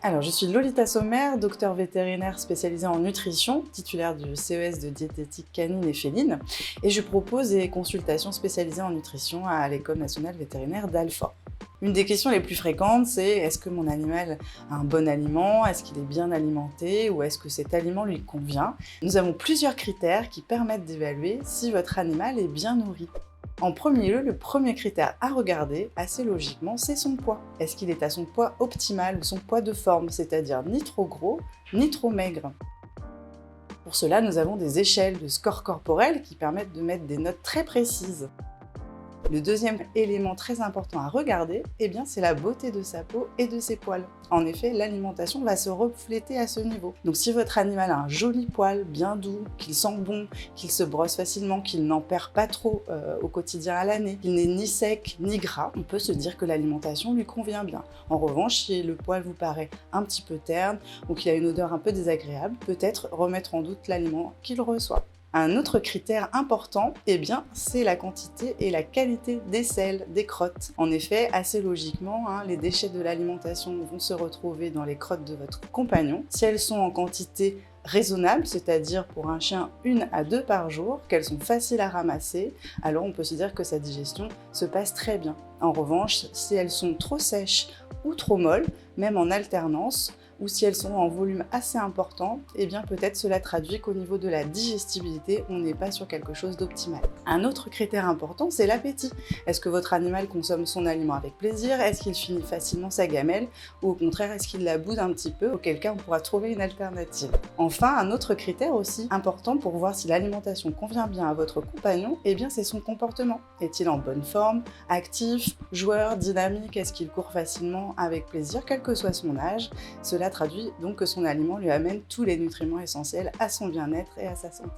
Alors, je suis Lolita Sommer, docteur vétérinaire spécialisée en nutrition, titulaire du CES de diététique canine et féline, et je propose des consultations spécialisées en nutrition à l'École nationale vétérinaire d'Alfort. Une des questions les plus fréquentes, c'est est-ce que mon animal a un bon aliment, est-ce qu'il est bien alimenté ou est-ce que cet aliment lui convient? Nous avons plusieurs critères qui permettent d'évaluer si votre animal est bien nourri. En premier lieu, le premier critère à regarder, assez logiquement, c'est son poids. Est-ce qu'il est à son poids optimal, son poids de forme, c'est-à-dire ni trop gros, ni trop maigre? Pour cela, nous avons des échelles de score corporel qui permettent de mettre des notes très précises. Le deuxième élément très important à regarder, c'est la beauté de sa peau et de ses poils. En effet, l'alimentation va se refléter à ce niveau. Donc si votre animal a un joli poil, bien doux, qu'il sent bon, qu'il se brosse facilement, qu'il n'en perd pas trop au quotidien à l'année, qu'il n'est ni sec ni gras, on peut se dire que l'alimentation lui convient bien. En revanche, si le poil vous paraît un petit peu terne ou qu'il a une odeur un peu désagréable, peut-être remettre en doute l'aliment qu'il reçoit. Un autre critère important, c'est la quantité et la qualité des selles, des crottes. En effet, assez logiquement, les déchets de l'alimentation vont se retrouver dans les crottes de votre compagnon. Si elles sont en quantité raisonnable, c'est-à-dire pour un chien 1 à 2 par jour, qu'elles sont faciles à ramasser, alors on peut se dire que sa digestion se passe très bien. En revanche, si elles sont trop sèches ou trop molles, même en alternance, ou si elles sont en volume assez important, peut-être cela traduit qu'au niveau de la digestibilité, on n'est pas sur quelque chose d'optimal. Un autre critère important, c'est l'appétit. Est-ce que votre animal consomme son aliment avec plaisir? Est-ce qu'il finit facilement sa gamelle? Ou au contraire, est-ce qu'il la boude un petit peu? Auquel cas, on pourra trouver une alternative. Enfin, un autre critère aussi important pour voir si l'alimentation convient bien à votre compagnon, c'est son comportement. Est-il en bonne forme, actif, joueur, dynamique? Est-ce qu'il court facilement avec plaisir, quel que soit son âge? Cela traduit donc que son aliment lui amène tous les nutriments essentiels à son bien-être et à sa santé.